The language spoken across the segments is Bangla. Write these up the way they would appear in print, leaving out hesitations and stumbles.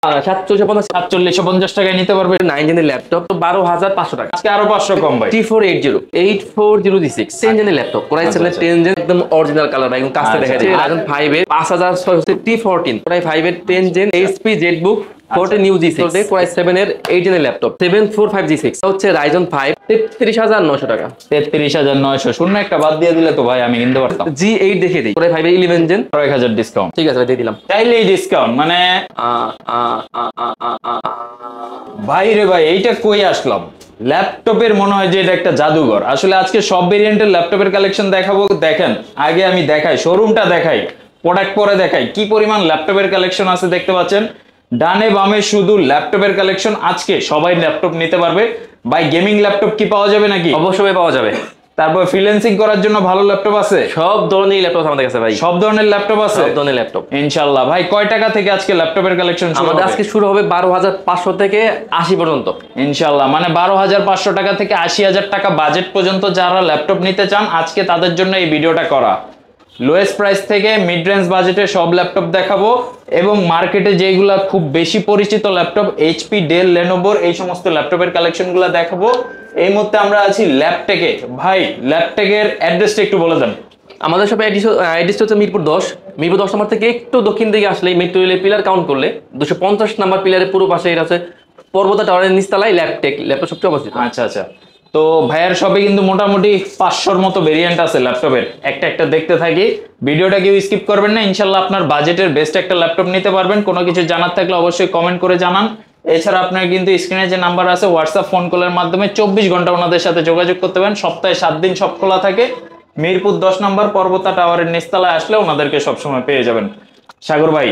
4750 টাকায় নিতে পারবে 9 জেনের ল্যাপটপ 12500 টাকা। আজকে আরো 500 কম ভাই। T480 10 জেনের ল্যাপটপ কোরাই 7 এর 10 জেন একদম অরিজিনাল কালার ভাই, এবং কাছে দেখা যায় Ryzen 5 এর 5600 T14 কোরাই 5 এর 10 gen HP ZBook 14 new G6 core i 7 এর 8 জেনের ল্যাপটপ 745 G6 হচ্ছে Ryzen 5 33900 টাকা। 33900 শূন্য একটা বাদ দিয়ে দিলে তো ভাই আমি কিনতে পারতাম। G8 দেখে দেই কোরাই 5 এর 11 জেন 1000 ডিসকাউন্ট। ঠিক আছে ভাই, দিয়ে দিলাম। চাইলেই ডিসকাউন্ট মানে ভাই রে ভাই, এইটা কই আসলাম? ল্যাপটপের মনে হয় যে এটা একটা জাদুঘর। আসলে আজকে সব ভেরিয়েন্টের ল্যাপটপের কালেকশন দেখাবো। দেখেন আগে আমি দেখাই, শোরুমটা দেখাই, প্রোডাক্ট পরে দেখাই কি পরিমাণ ল্যাপটপের কালেকশন আছে। দেখতে পাচ্ছেন ডানে বামে শুধু ল্যাপটপের কালেকশন। আজকে সবাই ল্যাপটপ নিতে পারবে ভাই। গেমিং ল্যাপটপ কি পাওয়া যাবে নাকি? অবশ্যই পাওয়া যাবে। তারপর ফ্রিল্যান্সিং করার জন্য ভালো ল্যাপটপ আছে, সব ধরনের ল্যাপটপ আমাদের কাছে ভাই, সব ধরনের ল্যাপটপ আছে, সব ধরনের ল্যাপটপ ইনশাআল্লাহ। ভাই কয় টাকা থেকে আজকে ল্যাপটপের কালেকশন শুরু হবে? আমাদের আজকে শুরু হবে 12500 থেকে 80 পর্যন্ত ইনশাআল্লাহ। মানে 12500 টাকা থেকে 80000 টাকা বাজেট পর্যন্ত যারা ল্যাপটপ নিতে চান আজকে তাদের জন্য এই ভিডিওটা করা। লোয়েস্ট প্রাইস থেকে মিড রেঞ্জ বাজেটে সব ল্যাপটপ দেখাবো, এবং মার্কেটে যেগুলা খুব বেশি পরিচিত ল্যাপটপ এইচপি, ডেল, লেনোভোর এই সমস্ত ল্যাপটপের কালেকশনগুলো দেখাবো। এই মুহূর্তে আমরা আছি ল্যাপটেকে। ভাই ল্যাপটেকের অ্যাড্রেসটা একটু বলে দেন। আমাদের সব অ্যাড্রেস হচ্ছে মিরপুর 10 নম্বর থেকে একটু দক্ষিণ দিকে আসলে মেট্রো রেলের পিলার কাউন্ট করলে 250 নম্বর পিলারের পুরো পাশে এটা হচ্ছে পর্বতা টাওয়ারের নিচতলায় ল্যাপটেক ল্যাপটপ সবচেয়ে অবস্থিত। আচ্ছা আচ্ছা। তো ভাইয়ের শপে কিন্তু মোটামুটি 500-র মতো ভেরিয়েন্ট আছে ল্যাপটপের। একটা একটা দেখতে থাকি, ভিডিওটা কেউ স্কিপ করবেন না। ইনশাল্লাহ আপনার বাজেটের বেস্ট একটা ল্যাপটপ নিতে পারবেন। কোনো কিছু জানার থাকলে অবশ্যই কমেন্ট করে জানান। এছাড়া আপনার কিন্তু স্ক্রিনে যে নাম্বার আছে হোয়াটসঅ্যাপ ফোন কলের মাধ্যমে 24 ঘন্টা ওনাদের সাথে যোগাযোগ করতে পারেন। সপ্তাহে 7 দিন সব খোলা থাকে। মিরপুর 10 নম্বর পর্বতা টাওয়ারের নিচতলায় আসলে ওনাদেরকে সবসময় পেয়ে যাবেন। সাগর ভাই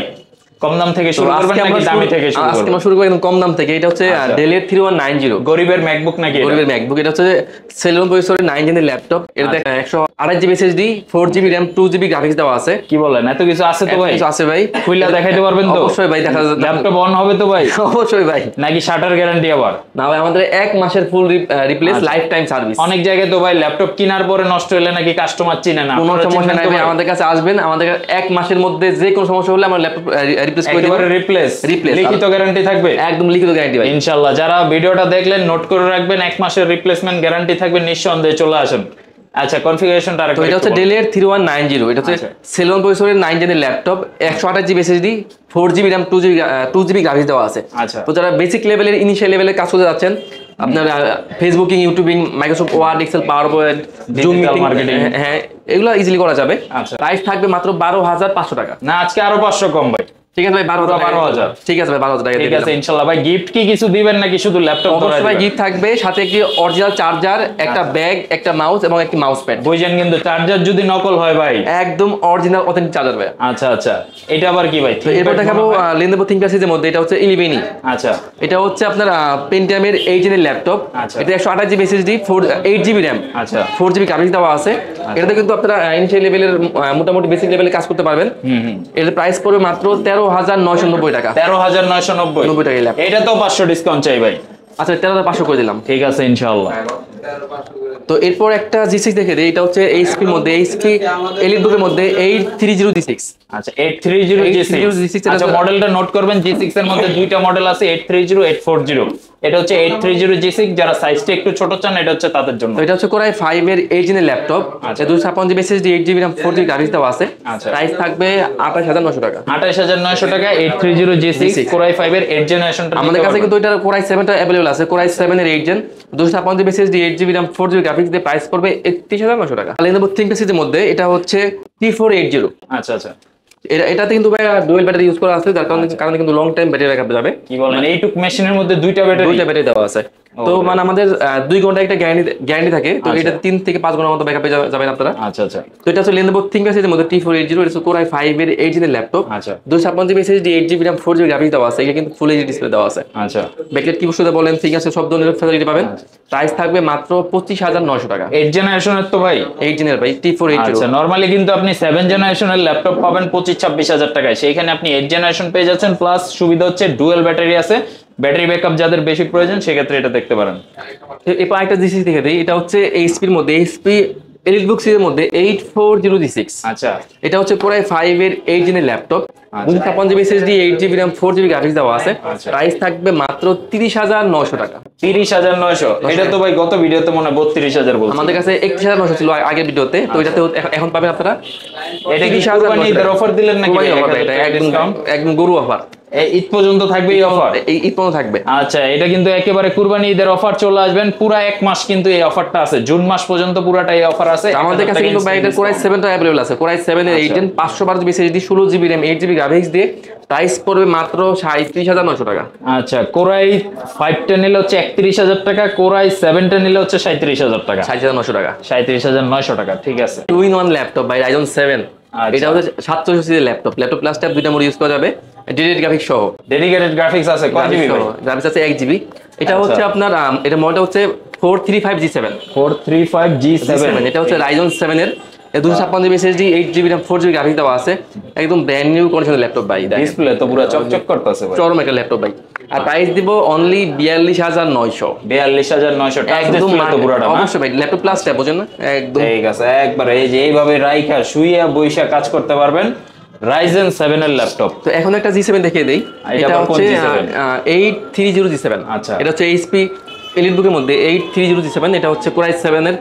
কম দাম থেকে শুরু করবেন নাকি দামি থেকে শুরু করবেন? আজকে আমরা শুরু করব একদম কম দাম থেকে। এটা হচ্ছে Dell 3190 গরিবের ম্যাকবুক নাকি? গরিবের ম্যাকবুক। এটা হচ্ছে সেলেরন প্রসেসরের 9 জেনের ল্যাপটপ। এটাতে 128 GB SSD, 4 GB RAM, 2 GB graphics দেওয়া আছে। কি বলেন, এত কিছু আছে তো ভাই? কিছু আছে ভাই, খুলে দেখাইতে পারবেন তো? অবশ্যই ভাই, দেখা যাবে। ল্যাপটপ অন হবে তো ভাই? অবশ্যই ভাই। নাকি শাটার গ্যারান্টি আবার? না ভাই, আমাদের 1 মাসের ফুল রিপ্লেস লাইফ টাইম সার্ভিস। অনেক জায়গায় তো ভাই ল্যাপটপ কেনার পরে নষ্ট হলে নাকি কাস্টমার চিনে না। কোনো সমস্যা নাই ভাই, আমাদের কাছে আসবেন, আমাদের 1 মাসের মধ্যে যে কোনো সমস্যা হলে আমরা ল্যাপটপ রিপ্লেস করে দেব। রিপ্লেস লিখিত গ্যারান্টি থাকবে? একদম লিখিত গ্যারান্টি ভাই ইনশাআল্লাহ। যারা ভিডিওটা দেখলেন নোট করে রাখবেন, 1 মাসের রিপ্লেসমেন্ট গ্যারান্টি থাকবে, নিঃসন্দেহে চলে আসেন। আচ্ছা, কনফিগারেশনটা আরেকটু। এটা হচ্ছে Dell 3190। এটা হচ্ছে সেলেরন প্রসেসরের 9 জেনের laptop, 128 GB SSD, 4 GB RAM, 2 GB graphics দেওয়া আছে। আচ্ছা। তো যারা বেসিক লেভেলের ইনিশিয়াল লেভেলের কাজ করতে যাচ্ছেন, আপনার Facebooking, YouTubing, Microsoft Word, Excel, PowerPoint, Zoom meeting, হ্যাঁ এগুলো ইজিলি করা যাবে। আচ্ছা। প্রাইস থাকবে মাত্র 12500 টাকা। না আজকে আরো 500 কম ভাই। ঠিক আছে ভাই, 12000। ঠিক আছে ভাই, 12000 টাকা। ঠিক আছে ইনশাআল্লাহ। ভাই গিফট কি কিছু দিবেন নাকি শুধু ল্যাপটপ? অবশ্যই ভাই গিফট থাকবে, সাথে একটি অরিজিনাল চার্জার, একটা ব্যাগ, একটা মাউস এবং একটি মাউস প্যাড। বুঝেন কিন্তু চার্জার যদি নকল হয় ভাই, একদম অরিজিনাল অথেন্টিক চার্জার ভাই। আচ্ছা আচ্ছা। এটা আবার কি ভাই? এরপর দেখাবো Lenovo ThinkPad সিরিজের মধ্যে। এটা হচ্ছে 11E। আচ্ছা। এটা হচ্ছে আপনার পেন্টিয়ামের 8 জেনের ল্যাপটপ। এটা 128 জিবি এসএসডি, 8 জিবি RAM, আচ্ছা, 4 জিবি গ্রাফিক্স দেওয়া আছে। এটাতে কিন্তু আপনারা ইনিশিয়াল লেভেলের মোটামুটি বেসিক লেভেলে কাজ করতে পারবেন। এর প্রাইস পড়বে মাত্র 13990 টাকা। 13990 টাকা ল্যাপটপ। এটা তো 500 ডিসকাউন্ট চাই ভাই। আচ্ছা, 13500 করে দিলাম। ঠিক আছে ইনশাআল্লাহ। তো এরপর একটা G6 দেখে দেই। এটা হচ্ছে HP এর মধ্যে, HP এলিট বুকের মধ্যে 830 G6। আচ্ছা, 830 G6। আচ্ছা, মডেলটা নোট করবেন। G6 এর মধ্যে দুইটা মডেল আছে, 830, 840। এটা হচ্ছে 830 G6। যারা সাইজটা একটু ছোট চান এটা হচ্ছে তাদের জন্য। এটা হচ্ছে কোরাই 5 এর 8 জেনের ল্যাপটপ। আচ্ছা, 256 GB SSD, 8 GB RAM, 4 GB graphics দেওয়া আছে। আচ্ছা। প্রাইস থাকবে 28900 টাকা। 28900 টাকা 830 G6 কোরাই 5 এর 8 জেনারেশনটা। আমাদের কাছে কিন্তু এটা কোরাই 7টা अवेलेबल আছে। কোরাই 7 এর 8 gen, 256 GB SSD, 8 GB RAM, 4 GB graphics দিয়ে প্রাইস পড়বে 31900 টাকা। Lenovo ThinkPad সিরিজের মধ্যে এটা হচ্ছে T480। আচ্ছা আচ্ছা। এটাতে কিন্তু ভাই ডুয়াল ব্যাটারি ইউজ করা আছে, যার কারণে কিন্তু লং টাইম ব্যাটারি ব্যাকআপ যাবে। কি বলেন, এইটুক মেশিনের মধ্যে দুইটা ব্যাটারি দেওয়া আছে। তো মানে আমাদের 2 ঘন্টা একটা গ্যারান্টি থাকে। তো এটা 3 থেকে 5 ঘন্টার মতো ব্যাকআপে যাবেন আপনারা। আচ্ছা আচ্ছা। তো এটা হচ্ছে Lenovo ThinkPad সিরিজের মধ্যে T480। এটা হচ্ছে কোরাই 5 এর 8 জেনের ল্যাপটপ। আচ্ছা। 256 GB SSD, 8 GB RAM, 4 GB graphics দেওয়া আছে। এটা কিন্তু ফুল এইচডি ডিসপ্লে দেওয়া আছে। আচ্ছা। ব্যাকলাইট কি বসতে বলেন, ঠিক আছে, সব ধরনের ফ্যাসিলিটি পাবেন। প্রাইস থাকবে মাত্র 25900 টাকা। 8 জেনারেশনের তো ভাই? 8 জেনারেল ভাই, T480। আচ্ছা, নরমালি কিন্তু আপনি 7 জেনারেশনের ল্যাপটপ পাবেন 25-26000 টাকায়। সেইখানে আপনি 8 জেনারেশন পেয়ে যাচ্ছেন। প্লাস সুবিধা হচ্ছে ডুয়াল ব্যাটারি আছে। ব্যাটারি ব্যাকআপ যাদের বেশি প্রয়োজন সেক্ষেত্রে এটা দেখতে পারেন। এরপর একটা জিনিস দেখে দিই। এটা হচ্ছে HP এর মধ্যে HP এলিটবুক সিরিজের মধ্যে 8406। আচ্ছা এটা হচ্ছে কোরাই 5 এর 8 জেনের laptop, 256 GB SSD, 8 GB RAM, 4 GB graphics দেওয়া আছে। প্রাইস থাকবে মাত্র 30,900 টাকা। 30,900। এটা তো ভাই গত ভিডিওতে মনে হয় 32,000 বলছি। আমাদের কাছে 31,900 ছিল আগের ভিডিওতে, তো এটাতে এখন পাবেন আপনারা। এটা কি কুরবানি ঈদের অফার দিলেন নাকি? এটা একদম গরু অফার, ঈদ পর্যন্ত থাকবে এই অফার? এই ঈদ পর্যন্ত থাকবে। আচ্ছা, এটা কিন্তু একেবারে কুরবানি ঈদের অফার, চলে আসবেন পুরা এক মাস কিন্তু এই অফারটা আছে, জুন মাস পর্যন্ত পুরাটা এই অফার আছে। আমাদের কাছে কিন্তু ভাই এটা কোরাই 7 টা अवेलेबल আছে, কোরাই 7 এর 8 512 GB SSD, 16 GB RAM, 8 GB graphics দিয়ে প্রাইস পড়বে মাত্র 37,900 টাকা। আচ্ছা, কোরাই 5 টা নিলে হচ্ছে 31,000 টাকা, কোরাই 7 টা নিলে হচ্ছে 37,000 টাকা। 37,900 টাকা, 37,900 টাকা, ঠিক আছে। 2-in-1 ল্যাপটপ ভাই, Ryzen 7। এটা হচ্ছে 700 সিরিজের ল্যাপটপ প্লাস ট্যাব দুইটা মোড ইউজ করা যাবে, ডেডিকেটেড গ্রাফিক্স সহ। ডেডিকেটেড গ্রাফিক্স আছে কত জিবি? গ্রাফিক্স আছে 1 জিবি। এটা হচ্ছে আপনার এটা মডেল হচ্ছে 435G7। 435G7, এটা হচ্ছে Ryzen 7 এর 256 GB SSD, 8 GB RAM, 4 GB graphics দেওয়া আছে। একদম ব্র্যান্ড নিউ কন্ডিশনের ল্যাপটপ ভাই, ডিসপ্লে তো পুরো চকচক করতেছে ভাই, চরম একটা ল্যাপটপ ভাই। আর প্রাইস দিব অনলি 42,900। 42,900 টাকা ডিসপ্লে তো পুরোটা। অবশ্যই ভাই, ল্যাপটপ প্লাস ট্যাব, বুঝেন না? একদম ঠিক আছে, একবার এই যে এইভাবে রাইখা শুইয়া বইসা কাজ করতে পারবেন। Ryzen 7 এর ল্যাপটপ। তো এখন একটা G7 দেখিয়ে দেই। এটা হচ্ছে 8300G7। আচ্ছা, এটা হচ্ছে HP এলিটবুকের মধ্যে 8300G7। এটা হচ্ছে কোরাই 7 এর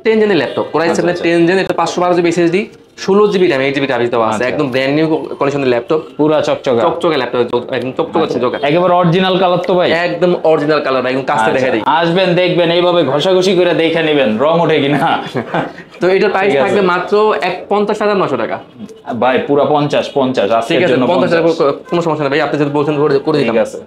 10 জেনের ল্যাপটপ, কোরাই 7 এর 10 জেন। এটা 512 GB SSD, 16 GB RAM, 8 GB graphics দেওয়া আছে। একদম ব্র্যান্ড নিউ কন্ডিশনের ল্যাপটপ, পুরো চকচকে ল্যাপটপ, একদম চকচকে। একেবারে অরিজিনাল কালার তো ভাই? একদম অরিজিনাল কালার ভাই, একদম কাছে দেখা দেই। আসবেন, দেখবেন, এইভাবে ঘষাঘষি করে দেখে নেবেন রং ওঠে কিনা। তো এটার প্রাইস থাকবে মাত্র 50,900 টাকা ভাই, পুরো 50 ঠিক আছে, 50,000 কোনো সমস্যা নেই ভাই, আপনি যদি বলছেন করে দিই। ঠিক আছে।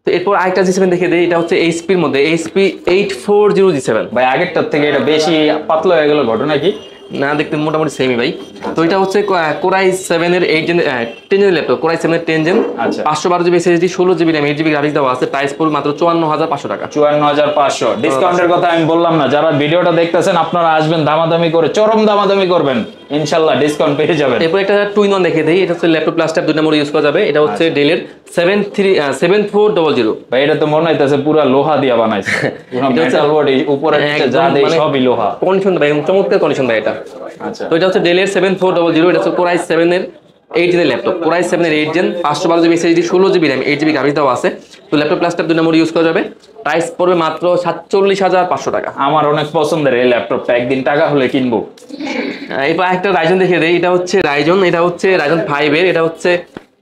তো এরপর আরেকটা G7 দেখিয়ে দেই। এটা হচ্ছে HP এর মধ্যে HP 8407। ভাই, আগেরটার থেকে এটা বেশি পাতলা হয়ে গেল, ঘটনা কি? না, দেখতে মোটামুটি সেমই ভাই। তো এটা হচ্ছে কোরাই 7 এর 8 জেন 10 জেন ল্যাপটপ, কোরাই 7 এর 10 জেন। আচ্ছা, 512 GB SSD, 16 GB RAM, 8 GB graphics দেওয়া আছে। প্রাইস পড়বে মাত্র 54,500 টাকা। 54,500। ডিসকাউন্টের কথা আমি বললাম না, যারা ভিডিওটা দেখতেছেন আপনারা আসবেন, দামাদামি করে, চরম দামাদামি করবেন, ইনশাআল্লাহ ডিসকাউন্ট পেয়ে যাবেন। এরপর একটা 2-in-1 দেখিয়ে দেই। এটা হচ্ছে ল্যাপটপ প্লাস ট্যাব দুইটা মোড ইউজ করা যাবে। এটা হচ্ছে ডেলের 7400। ভাই, এটা তো মনে হইতাছে পুরো লোহা দিয়া বানাইছে, পুরো মেটাল বডি, উপরে নিচে যা দেই সবই লোহা। কন্ডিশন ভাই, চমৎকার কন্ডিশন ভাই এটা। আচ্ছা, তো এটা হচ্ছে ডেলের 7400। এটা হচ্ছে কোরাই 7 এর 8 জেনের ল্যাপটপ, কোরাই 7 এর 8 gen, 512 GB SSD, 16 GB RAM, 8 GB graphics দেওয়া আছে। তো ল্যাপটপ প্লাস ট্যাব দুইটা মোড ইউজ করা যাবে। প্রাইস পড়বে মাত্র 47,500 টাকা। আমার অনেক পছন্দের এই ল্যাপটপটা, একদিন টাকা হলে কিনবো। এরপর একটা রাইজন দেখিয়ে দেই। এটা হচ্ছে রাইজন 5 এর, এটা হচ্ছে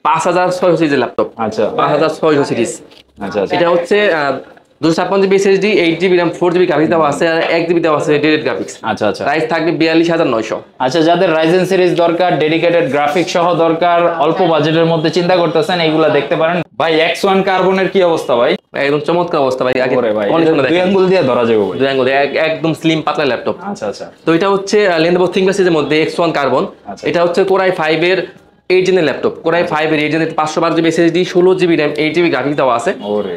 5600 সিরিজের ল্যাপটপ। আচ্ছা, 5600 সিরিজ। আচ্ছা, এটা হচ্ছে 256 GB SSD, 8 GB RAM, 4 GB graphics দেওয়া আছে, আর 1 জিবি দেওয়া আছে ডেডিকেটেড গ্রাফিক্স। আচ্ছা, আচ্ছা। প্রাইস থাকবে 42,900। আচ্ছা, যাদের রাইজেন সিরিজ দরকার, ডেডিকেটেড গ্রাফিক্স সহ দরকার, অল্প বাজেটের মধ্যে চিন্তা করতেছেন, এইগুলা দেখতে পারেন। ভাই, X1 কার্বনের কি অবস্থা ভাই? একদম চমৎকার অবস্থা ভাই। আগে ওরে ভাই, কন্ডিশন দুই আঙ্গুল দিয়ে ধরা যাবে ভাই। দুই আঙ্গুল, একদম স্লিম পাতলা ল্যাপটপ। আচ্ছা, আচ্ছা। তো এটা হচ্ছে Lenovo ThinkPad সিরিজের মধ্যে X1 কার্বন। এটা হচ্ছে কোরাই 5 এর 8 জেনের ল্যাপটপ, কোরাই 5 এর 8 জেনের, 512 GB SSD, 16 GB RAM, 8 GB graphics দেওয়া আছে।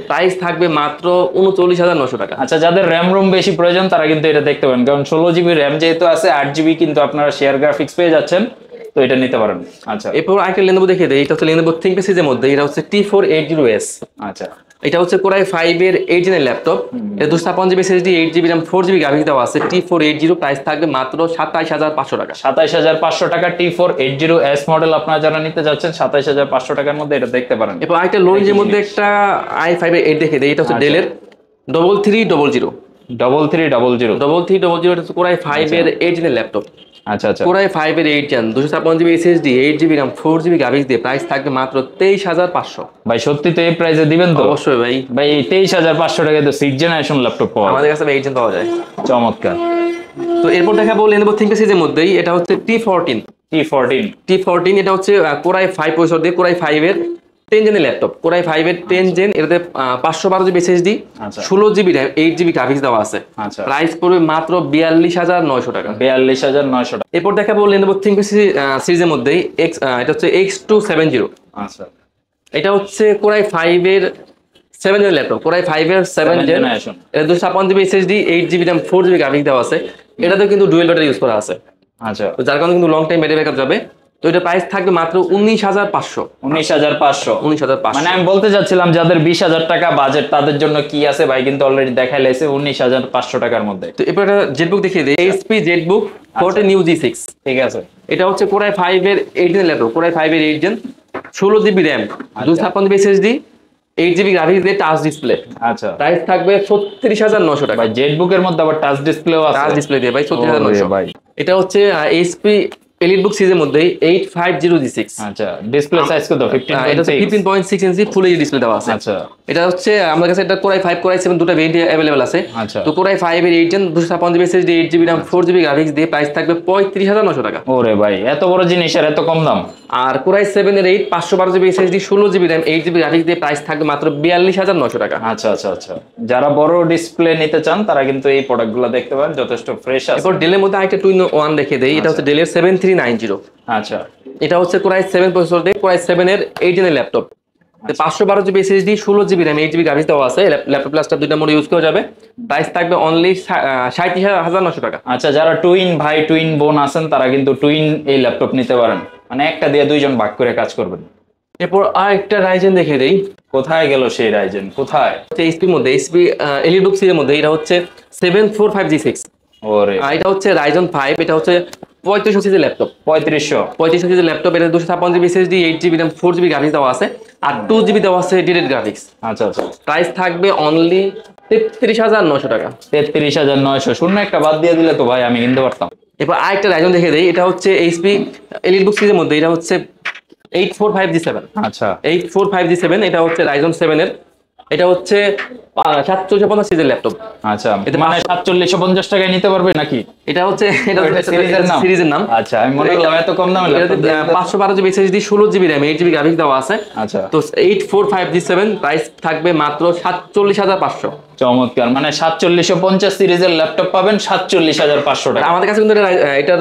প্রাইস থাকবে মাত্র 39,900 টাকা। আচ্ছা, যাদের র্যাম রোম বেশি প্রয়োজন তারা কিন্তু এটা দেখতে পারেন, কারণ 16 জিবি র্যাম যেহেতু আছে, 8 জিবি কিন্তু আপনারা শেয়ার গ্রাফিক্স পেয়ে যাচ্ছেন, তো এটা নিতে পারেন। আচ্ছা, এরপর আরেকটা Lenovo দেখিয়ে দেই। এটা হচ্ছে Lenovo ThinkPad সিরিজের মধ্যে, এটা হচ্ছে T480S। আচ্ছা, এটা হচ্ছে কোরাই 5 এর 8 জেনের ল্যাপটপ, এটা 256 GB SSD, 8 GB RAM, 4 GB graphics দেওয়া আছে। T480 প্রাইস থাকবে মাত্র 27,500 টাকা। 27,500 টাকা T480S মডেল আপনারা যারা নিতে যাচ্ছেন, 27,500 টাকার মধ্যে এটা দেখতে পারেন। এরপর আরেকটা লো রেঞ্জের মধ্যে একটা i5 এর 8 দেখিয়ে দেই। এটা হচ্ছে ডেলের 3300। 3300 এটা হচ্ছে কোরাই 5 এর 8 জেনের ল্যাপটপ। আচ্ছা, আচ্ছা। কোরাই 5 এর 8 gen, 256 GB SSD, 8 GB RAM, 4 GB graphics দিয়ে প্রাইস থাকবে মাত্র 23,500। ভাই, সত্যি তো এই প্রাইসে দিবেন তো? অবশ্যই ভাই। ভাই, 23,500 টাকায় তো 6th জেনারেশন ল্যাপটপ পাওয়া যায়। আমাদের কাছে 8 জেন পাওয়া যায়। চমৎকার। তো এরপর দেখাবো Lenovo ThinkPad সিরিজের মধ্যেই, এটা হচ্ছে T14। এটা হচ্ছে কোরাই 5 প্রসেসর দিয়ে কোরাই 5 এর 10 জেনের ল্যাপটপ, কোরাই 5 এর 10 জেন। এটাতে 512 GB SSD, 16 GB RAM, 8 GB graphics দেওয়া আছে। প্রাইস পড়বে মাত্র 42,900 টাকা। 42,900 টাকা। এরপর দেখাবো Lenovo ThinkPad সিরিজের মধ্যেই এটা হচ্ছে X270। আচ্ছা, এটা হচ্ছে কোরাই 5 এর 7 জেনের ল্যাপটপ, কোরাই 5 এর 7 জেনারেশন। এটা 256 GB SSD, 8 GB RAM, 4 GB graphics দেওয়া আছে। এটাতে কিন্তু ডুয়েল ব্যাটারি ইউজ করা আছে। আচ্ছা, তো যার কারণে কিন্তু লং টাইম ব্যাটারি ব্যাকআপ যাবে। তো এটা প্রাইস থাকবে মাত্র 19,500। 19,500 মানে আমি বলতে চাচ্ছিলাম যাদের 20,000 টাকা বাজেট তাদের জন্য কি আছে ভাই কিন্তু অলরেডি দেখাই লাইছে 19,500 টাকার মধ্যে। তো এরপর একটা জেটবুক দেখিয়ে দিই, এইচপি জেটবুক 14 নিউ G6। ঠিক আছে, এটা হচ্ছে কোরাই 5 এর 8 জেন ল্যাপটপ, কোরাই 5 এর 8 gen, 16 GB RAM, 256 SSD, 8 GB graphics দিয়ে টাচ ডিসপ্লে। আচ্ছা, প্রাইস থাকবে 36,900 টাকা। ভাই জেটবুকের মধ্যে আবার টাচ ডিসপ্লেও আছে, টাচ ডিসপ্লে দিয়ে ভাই 36,900 ভাই। এটা হচ্ছে এইচপি এলিটবুক সিরিজের মধ্যে 850 G6। আচ্ছা, ডিসপ্লে সাইজ কত? এটা 15.6 ইঞ্চি ফুল এইচডি ডিসপ্লে দেওয়া আছে। আচ্ছা, এটা হচ্ছে আমার কাছে এটা কোরাই 5 কোরাই 7 দুটো ভেরিয়েন্ট अवेलेबल আছে। আচ্ছা, তো কোরাই 5 এর 8 gen 256 GB SSD, 8 GB RAM, 4 GB graphics দিয়ে প্রাইস থাকবে 35,900 টাকা। ওরে ভাই এত বড় জিনিস আর এত কম দাম। আর কোরাই 7 এর 8 512 GB SSD, 16 GB RAM, 8 GB graphics দিয়ে প্রাইস থাকবে মাত্র 42,900 টাকা। আচ্ছা আচ্ছা আচ্ছা, যারা বড় ডিসপ্লে নিতে চান তারা কিন্তু এই প্রোডাক্টগুলো দেখতে পারেন, যথেষ্ট ফ্রেশ আছে। এরপর ডেলের মধ্যে আরেকটা 2-in-1 দেখে দেই, এটা হচ্ছে ডেলের 7390। আচ্ছা, এটা হচ্ছে কোরাই 7 প্রসেসর দিয়ে কোরাই 7 এর 8 জেনের laptop, 512 GB SSD, 16 GB RAM, 8 GB graphics দেওয়া আছে। ল্যাপটপ প্লাসটা দুইটা মোডে ইউজ করা যাবে। প্রাইস থাকবে অনলি 37,900 টাকা। আচ্ছা, যারা টুইন ভাই টুইন বোন আছেন তারা কিন্তু টুইন এই ল্যাপটপ নিতে পারেন, মানে একটা দিয়ে দুইজন ভাগ করে কাজ করবেন। এরপর আরেকটা রাইজেন দেখে দেই, কোথায় গেল সেই রাইজেন, কোথায়? এইচপির মধ্যে এইচপি এলিটবুক সিরিজের মধ্যে এটা হচ্ছে 745 G6। ওরে, এটা হচ্ছে রাইজন 5, এটা হচ্ছে 3500 সিরিজের ল্যাপটপ, 3500 সিরিজের ল্যাপটপ। এটা 256 GB SSD, 8 GB RAM, 4 GB graphics দেওয়া আছে, আর 2 জিবি দেওয়া আছে ডিরেক্ট গ্রাফিক্স। আচ্ছা আচ্ছা, প্রাইস থাকবে অনলি 33,900 টাকা। 33,900, শূন্য একটা বাদ দিয়ে দিলে তো ভাই আমি কিনতে পারতাম। এরপর আরেকটা রাইজন দেখে দেই, এটা হচ্ছে এইচপি এলিটবুক সিরিজের মধ্যে এটা হচ্ছে 845 G7। আচ্ছা, 845 G7, এটা হচ্ছে রাইজন 7 এর, এটা হচ্ছে 750 সিরিজের ল্যাপটপ। আচ্ছা, মানে 4750 টাকায় নিতে পারবে নাকি? এটা হচ্ছে সিরিজের নাম। আচ্ছা, আমি মনে করলাম এত কম দামে laptop. 512 GB SSD, 16 GB RAM, 8 GB graphics দেওয়া আছে। আচ্ছা, তো 845 G7 প্রাইস থাকবে মাত্র 47,500। চমৎকার, মানে 4750 সিরিজের ল্যাপটপ পাবেন 47,500 টাকা। আমাদের কাছে কিন্তু এটা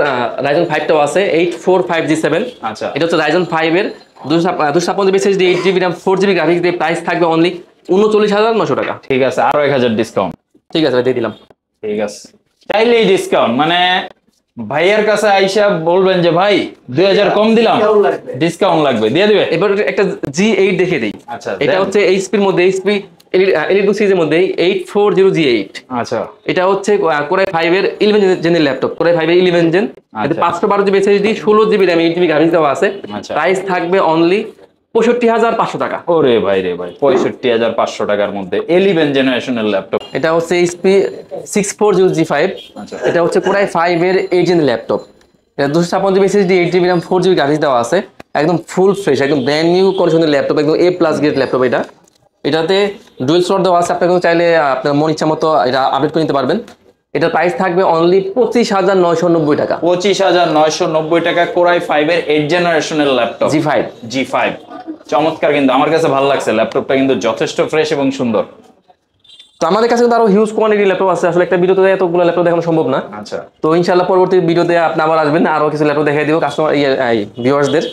রাইজন 5টাও আছে, 845 G7। আচ্ছা, এটা হচ্ছে রাইজন 5 এর 256 GB SSD, 8 GB RAM, 4 GB graphics দিয়ে প্রাইস থাকবে অনলি 39,900 টাকা। ঠিক আছে, আরো 1000 ডিসকাউন্ট। ঠিক আছে, দিয়ে দিলাম। ঠিক আছে, চাইলেই ডিসকাউন্ট, মানে ভাইয়ের কাছে আইসা বলবেন যে ভাই 2000 কম দিলাম, ডিসকাউন্ট লাগবে, দিয়ে দিবে। এবার একটা G8 দেখে দেই। আচ্ছা, এটা হচ্ছে এইচপির মধ্যে এইচপি এলিটবুক সিরিজের মধ্যে 840 G8। আচ্ছা, এটা হচ্ছে কোরাই 5 এর 11 জেনের ল্যাপটপ, কোরাই 5 এর 11 জেন, এতে 512 GB SSD, 16 GB RAM, 8 GB graphics দেওয়া আছে। আচ্ছা, প্রাইস থাকবে অনলি 65,500 টাকা। ওরে ভাই রে ভাই, 65,500 টাকার মধ্যে 11 জেনারেশনের ল্যাপটপ। এটা হচ্ছে এইচপি 640 G5। আচ্ছা, এটা হচ্ছে কোরাই 5 এর 8 জেন ল্যাপটপ, এটা 256 GB SSD, 8 GB RAM, 4 GB graphics দেওয়া আছে। একদম ফুল ফ্রেশ, একদম ব্র্যান্ড নিউ কন্ডিশনের ল্যাপটপ, একদম A+ গ্রেড ল্যাপটপ। এটাতে ডুয়েল স্লট দেওয়া আছে, আপনারা চাইলে আপনার মন ইচ্ছা মতো এটা আপডেট করে নিতে পারবেন। এটার প্রাইস থাকবে অনলি 25,990 টাকা। 25,990 টাকা কোরাই 5 এর 8 জেনারেশনের ল্যাপটপ G5। চমৎকার, কিন্তু আমার কাছে ভালো লাগছে ল্যাপটপটা, কিন্তু যথেষ্ট ফ্রেশ এবং সুন্দর। তো আমাদের কাছে কিন্তু আরো হিউজ কোয়ান্টিটি ল্যাপটপ আছে, আসলে একটা ভিডিওতে এতগুলো ল্যাপটপ দেখানো সম্ভব না। আচ্ছা, তো ইনশাআল্লাহ পরবর্তী ভিডিওতে আপনি আবার আসবেন, আরো কিছু ল্যাপটপ দেখাই দিব কাস্টমার ভিউয়ার্সদের।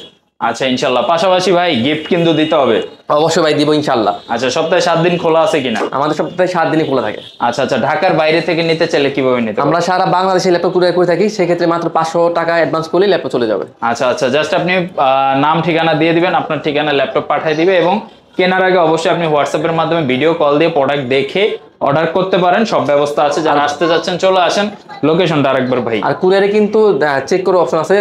আচ্ছা, ইনশাল্লাহ। পাশাপাশি ভাই গিফট কিন্তু দিতে হবে। অবশ্যই ভাই দিব ইনশাআল্লাহ। আচ্ছা, সপ্তাহে 7 দিন খোলা আছে কিনা? আমাদের সপ্তাহে 7 দিনই খোলা থাকে। আচ্ছা আচ্ছা, ঢাকার বাইরে থেকে নিতে চাইলে কিভাবে নিতে? আমরা সারা বাংলাদেশে ল্যাপটপ কুরিয়ার করে থাকি, সেক্ষেত্রে মাত্র 500 টাকা অ্যাডভান্স করলে ল্যাপটপ চলে যাবে। আচ্ছা আচ্ছা, জাস্ট আপনি নাম ঠিকানা দিয়ে দিবেন, আপনার ঠিকানা ল্যাপটপ পাঠিয়ে দিবে, এবং কেনার আগে অবশ্যই আপনি হোয়াটসঅ্যাপের মাধ্যমে ভিডিও কল দিয়ে প্রোডাক্ট দেখে অর্ডার করতে পারেন, সব ব্যবস্থা আছে। যারা আসতে যাচ্ছেন চলে আসেন, লোকেশনটা আরেকবার ভাই। আর কুরিয়ারে কিন্তু চেক করে অপশন আছে,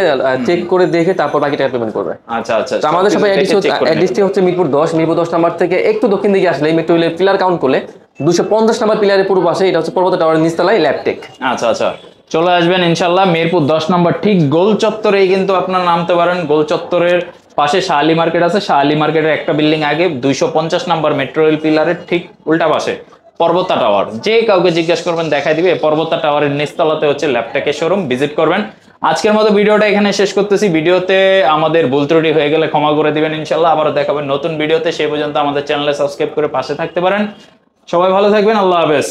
চেক করে দেখে তারপর বাকি টাকা পেমেন্ট করবে। আচ্ছা আচ্ছা, আমাদের সবাই অ্যাড্রেসটি হচ্ছে মিরপুর 10, মিরপুর 10 নাম্বার থেকে একটু দক্ষিণ দিকে আসলে মেট্রো রেলের পিলার কাউন্ট করলে 250 নাম্বার পিলারের পূর্ব পাশে, এটা হচ্ছে পর্বত টাওয়ারের নিচতলায় ল্যাপটেক। আচ্ছা আচ্ছা, চলে আসবেন ইনশাল্লাহ মিরপুর 10 নম্বর ঠিক গোল চত্বরেই কিন্তু আপনারা নামতে পারেন। গোল চত্বরের পাশে শাহ আলী মার্কেট আছে, শাহ আলী মার্কেটের একটা বিল্ডিং আগে 250 নাম্বার মেট্রো রেল পিলারের ঠিক উল্টা পাশে পর্বতা টাওয়ার। যে কাউকে জিজ্ঞেস করবেন দেখাই দিবে। পর্বতা টাওয়ারের নিচতলাতে হচ্ছে ল্যাপটেকের শোরুম, ভিজিট করবেন। আজকের মতো ভিডিওটা এখানে শেষ করতেছি। ভিডিওতে আমাদের ভুল ত্রুটি হয়ে গেলে ক্ষমা করে দিবেন ইনশাল্লাহ। আবারও দেখাবেন নতুন ভিডিওতে, সেই পর্যন্ত আমাদের চ্যানেলে সাবস্ক্রাইব করে পাশে থাকতে পারেন। সবাই ভালো থাকবেন, আল্লাহ হাফেজ।